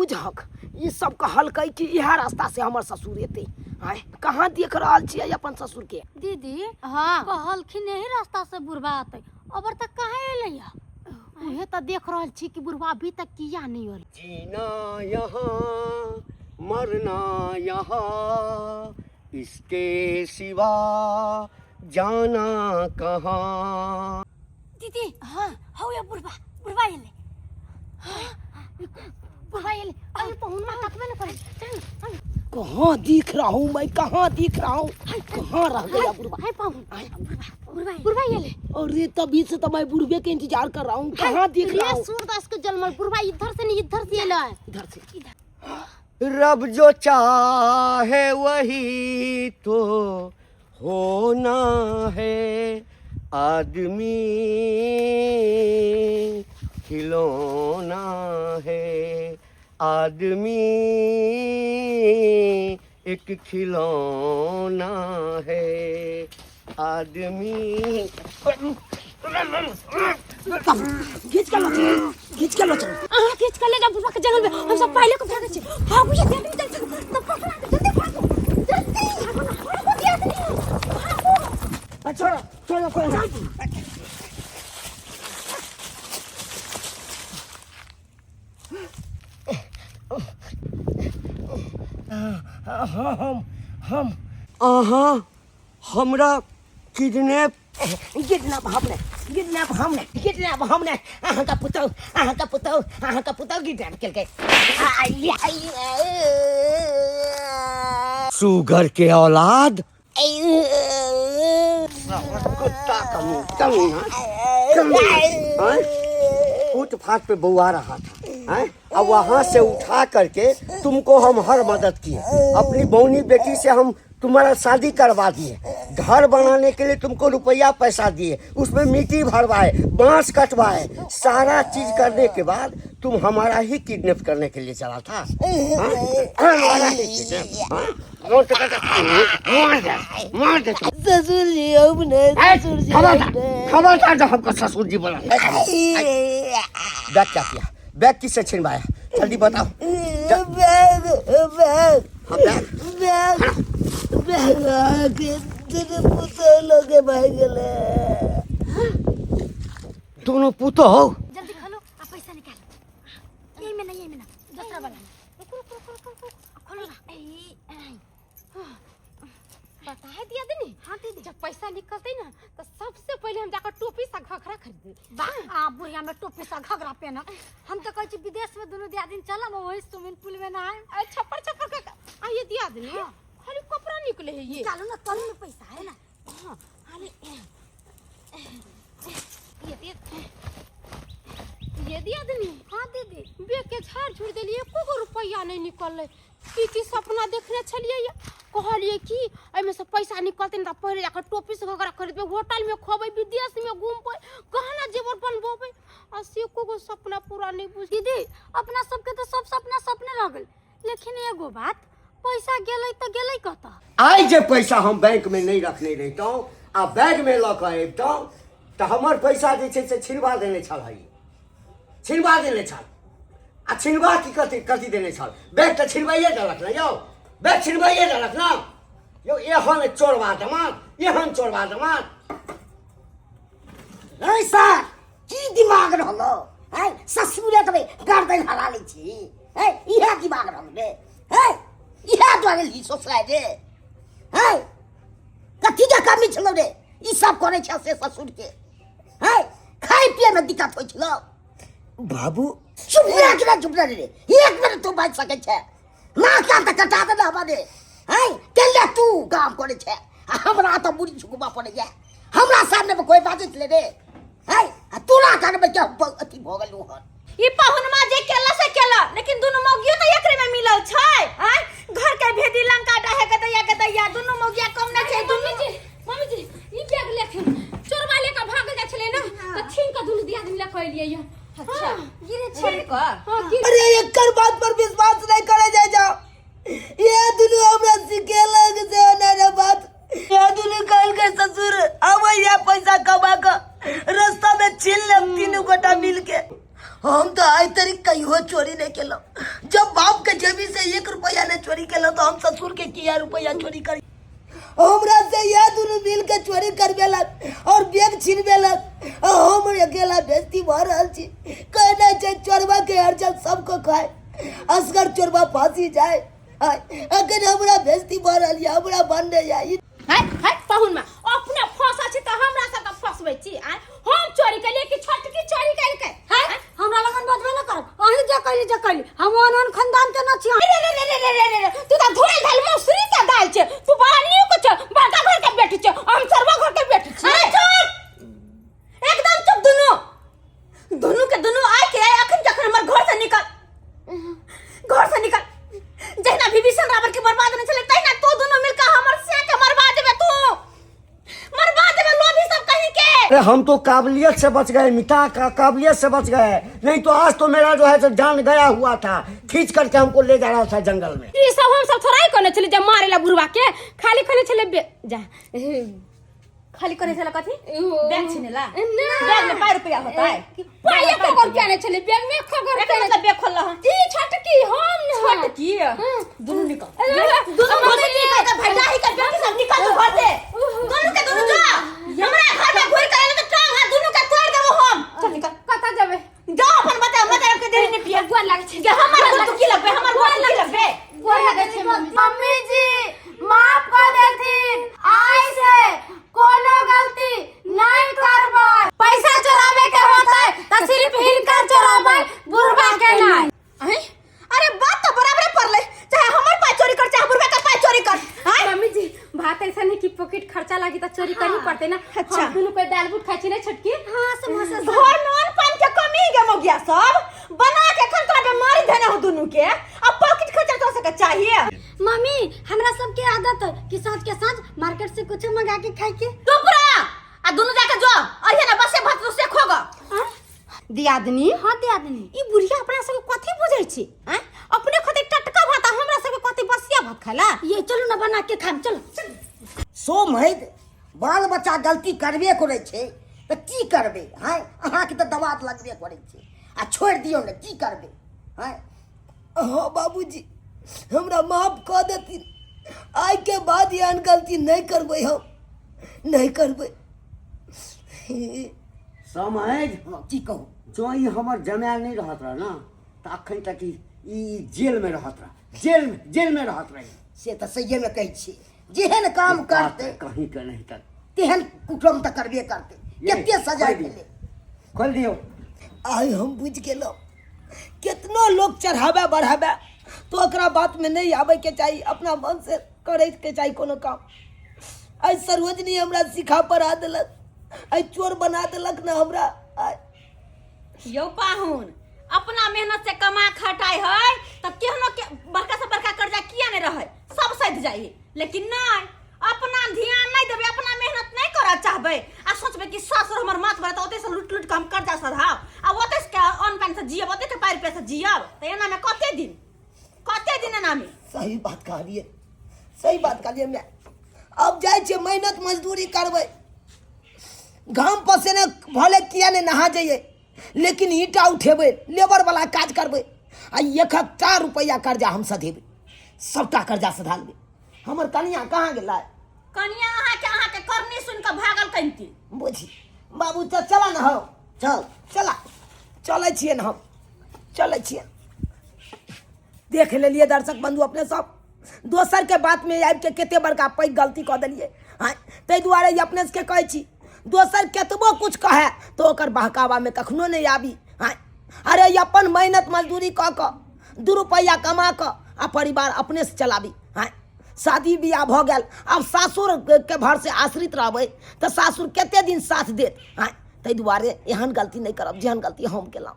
बुझक ई सब कहल कई कि यह रास्ता से हमर ससुर एते आय कहाँ देख रहल छियै अपन ससुर के दीदी हाँ कहलखिन यही रास्ता से बुढ़वा आते अबर तक कहाँ एलैया उहे तो देख रहल छी कि बुढ़वा अभी तक किया नहीं होल जीना यहाँ मरना यहाँ इसके सिवा जाना कहाँ। दीदी हाँ हो या बुढ़वा एले बुढ़वा एले अभी पहुन में तकबे न करे चल कहाँ दिख रहा हूँ मैं कहाँ दिख रहा हूँ कहाँ रह गया बुढ़वा हाय पहुन बुढ़वा एले अरे तभी से तो मैं बुढ़वे के इंतजार कर रहा हूँ कहाँ दिख रहा हूँ सूरदास के जन्म बुढ़वा इधर से नहीं इधर से एला इधर से रब जो चाहे वही तो होना है आदमी खिलौना है आदमी एक खिलौना है आदमी। खींच कर लो खींच कर लेगा बुढ़वा के जंगल में हम सब पहले को भागे छे भागो ये जल्दी छोड़ो छोड़ो कोई हम हमरा किडनैप हमने अहाँ का पुतौ किडनैप केलकै सुगर के औलाद कुत्ता फूट फाट पे बुआ रहा था अब वहाँ से उठा करके तुमको हम हर मदद किए अपनी बौनी बेटी से हम तुम्हारा शादी करवा दिए घर बनाने के लिए तुमको रुपया पैसा दिए उसमें मिट्टी भरवाए बांस कटवाए सारा चीज करने के बाद तुम हमारा ही किडनैप करने के लिए चला था हमारा ही ससुर जी अपने खबरदार जब हमको ससुर जी बोला बैग क्या किया बैग किससे छिनवाया जल्दी बताओ दोनों पुतो हो जल्दी खोलो आ पैसा निकालो यही में ना दूसरा वाला रुको खोलो ना पता है दिया दीदी हाँ दीदी जब पैसा निकलते ना तो सबसे पहले हम जाकर टोपी सा घघरा खरीदे आ बुढ़िया में टोपी सा घघरा पहना हम तो कहै छी विदेश में दोनों दिया दिन चला मैं वही स्विमिंग पूल में नहाए छप्पर के आ ये दिया दिन खाली कपड़ा निकले है ये चलो ना तन में पैसा है ना हां खाली ये दिया दनी हाँ दीदी बेग के झाड़ झुड़ दिलिए एको रुपया नहीं निकलले की सपना देखने छलिए कहलिए कि एमे से पैसा निकलते न पहले जाकर टोपी से घघरा खरीदबे होटल में खोबै विदेश में घूमबै गहना जेवर बनबोबै आ से को सपना पूरा नहीं बुझ दीदी अपना सबके तो सब सपना सपने रह गेल लेकिन एगो बात पैसा गेलै त गेलै कत आई जे पैसा हम बैंक में नहीं रखने रहता आ बैग में लऽ कऽ अबितौ तो हमर पैसा जे छै से छिनवा देने छल आ छिनवा की कथी देने छल बैग तो छिनवाइए देलक ना यौ बैग छिनवाइए देलक ना यौ एहन चोरबा दमाद ऐसा की दिमाग रहलो है ससुरे तबे गर्दन हरा लै छी है इहा दिमाग रहले है इहा द्वारे ली सोचला रे है कथी के कमी छलो रे ई सब करे छ से ससुर के है खाइ पिए में दिक्कत होय छलो बाबू चुप रह रे एक मिनट तू बात सके छे ना क्या त कटा दे हमारे है केले तू काम करे छे हमरा तो बुरी छुकबा पड़े जा हमरा सामने में कोई बात ले रे है तोरा घर में क्या अथी भ गेलू हन ई पाहुनमा जे केला लेकिन दुनु मौगियो त एकरे में मिलल छै हैं घर के भेदी लंका डाहे के दैया दुनु मौगिया कम न छै मम्मी जी ई बैग लेथिन चोरवा लेके भाग जा छले ना त छीन के दुनु दिया दिन ले कहलिए ये अच्छा गिरे छीन के अरे एकर बात पर विश्वास नहीं करे जाओ ये दुनु हमरा सिखेलक से ना बात ये दुनु कल के ससुर आवैया पैसा कमा के रास्ता में छीन ले तीनों गोटा मिल के हम तो आज तक कहियो चोरी नहीं केलो जब बाप के जेबी से 1 रुपया ने चोरी केलो तो हम ससुर के किया रुपया चोरी करी हमरा से ये दोनों मिल के चोरी करबेलक और बैग छीनबेलक हम अकेला बेइज्जती भ रहल छी कहना छै चोरबा के अर्जन सबको खाए असगर चोरबा फांसी जाए अगर हमरा बेइज्जती भ रहल है हमरा बनने जाई है पाहुन में अपने फंसा छी त हमरा सब के फसबै छी आ हम चोरी कलिए कि छोटकी चोरी कर के है हमरा लगन बजबे न कर अही जा कहली हम अनन खानदान के न छी रे तू त धोल धाल मौसरी का दाल छे तू बानियो को छ बड़का घर के बेटी छे हम सरवा घर के बेटी छी चुप एकदम चुप दोनों के दोनों आए के अखन जखन हमर घर से निकल जहिना विभीषण रावण के बर्बाद न चले तहिना तो दोनों मिलकर हमर से के मरवा देबे लोभी सब कहीं के। अरे हम तो काबिलियत से बच गए मिता का काबिलियत से बच गए, नहीं तो आज तो मेरा जो है तो जान गया हुआ था, खींच करके हमको ले जा रहा था जंगल में। ये सब हम सब थोड़ा ही करने चले जब मारेला बुढ़वा के खाली चले जा खाली करे चला कथी बैंक छिनेला बैंक में 5 रुपया होता है पाया को रुपया नहीं चले बैंक में खगर के मतलब बैंक खोल रहा ई छोटकी हम छोटकी दोनों निकल दोनों निकल का भाईला ही का बैंक सब निकल घर से दोनों के दोनों जा हमरा घर में घुर के तो टांग हाथ दोनों का तोड़ देबो हम चल निकल कता जाबे जाओ अपन बता मत के देरी ने पिया गोर लागे छे हमरा तो की लगबे हमर गोर लगबे गोर लागे छे मम्मी जी माफ कर देथिन आई से कोनो गलती नहीं करबै पैसा चोरावे के होता है त सिर्फ हिनका चोराबै बुढ़वा के नहीं अरे बात तो बराबर पड़ले चाहे हमर पास चोरी कर चाहे बुढ़वा का पास चोरी कर मम्मी जी बात ऐसा नहीं कि पॉकेट खर्चा लागी त चोरी करनी पड़ते ना। अच्छा हम दोनों कोई दाल बूट खाई छी ना छटकी हां समोसा घर में अन्न पान के कमी गम हो गया सब बना के खन तो मारी देना हो दोनों के अब पॉकेट खर्चा तो सके चाहिए। मम्मी हमरा सब के आदत है कि साँझ के साँझ मार्केट से कुछ मंगा के खाई के टुकड़ा आ दोनों जाके जो अहिया ना बसे भात से खोगा दियादनी हां दियादनी ई बुढ़िया अपना सब कथि बुझै छी हैं अपने खते टटका भात हमरा सब कथि बसिया भात खाला ये चलो ना बना के खाम चलो सो महद बाल बच्चा गलती करबे करे छे त की करबे हैं अहाँ के त दबात लगबे करे छे आ छोड़ दियो ने की करबे हैं। हां बाबूजी हमरा माफ क देथिन आइ के बाद ये गलती नहीं करबे हम नहीं करबे। समझ की कहूँ जो ही हमर जमाल नहीं रहत रहा ना त अखन तक ई जेल में रहत रहा जेल में रहत रही से त सही में कहै छी जेहन काम करते कहीं के नहीं तक तेहन कुटुम त करबे करते केते सजा मिले खोल दियो। आई हम बुझ गेलो कितना लोग चढ़ावे बढ़ावे तो ओकरा बात में नहीं आवे के चाहिए अपना मन से करे के चाहिए कोनो काम। आई सरोजनी हमरा सिखा पढ़ा देलक आई चोर बना देलक ना हमरा यो पाहुन अपना मेहनत से कमा खटाई है त केहनो के बड़का से बड़का कर्जा किया नहीं रहे सब सध जाई लेकिन नहीं अपना ध्यान नहीं देबे अपना मेहनत नहीं करा चाहबे आ सोचबे कि सासुर हमर माथ भरत ओते से लूट लूट काम कर्जा सधाव आ ओते से अन पानी से जियब ओते के पार पैसा जियब त एना में कते दिन एना में सही बात कहलिए मैं अब जाय छे मेहनत मजदूरी करबे घाम पसीने भले किया ने नहा जाइए लेकिन ईटा उठेबे लेबर वाला काज करबे आ 1,000 रुपया कर्जा हम सधेबे सबटा कर्जा सधा लेबे। हमर कनिया कहाँ गेला कनिया अहाँ के करनी सुन के भागल कहिती बुझी बाबू तो चला ना हो चला चले छिए ना हम चले छिए देख लेलिए दर्शक बंधु अपने सब दोसर के बात में आबि के केते बड़का पैघ गलती कऽ देलिए हाँ ताहि दुआरे अपने के कहै छी दोसर केतबो कुछ कहे तो ओकर बहकावा में कखनो नहीं आबी हाँ अरे अपन मेहनत मजदूरी कऽ के 2 रुपया कमा के आ परिवार अपने से चलाबी हाँ शादी बियाह भ गेल अब सासुर के भर से आश्रित रहबै तो सासुर केते दिन साथ देत हाँ ताहि दुआरे एहन गलती नहीं करब जेहन गलती हम केलहुँ।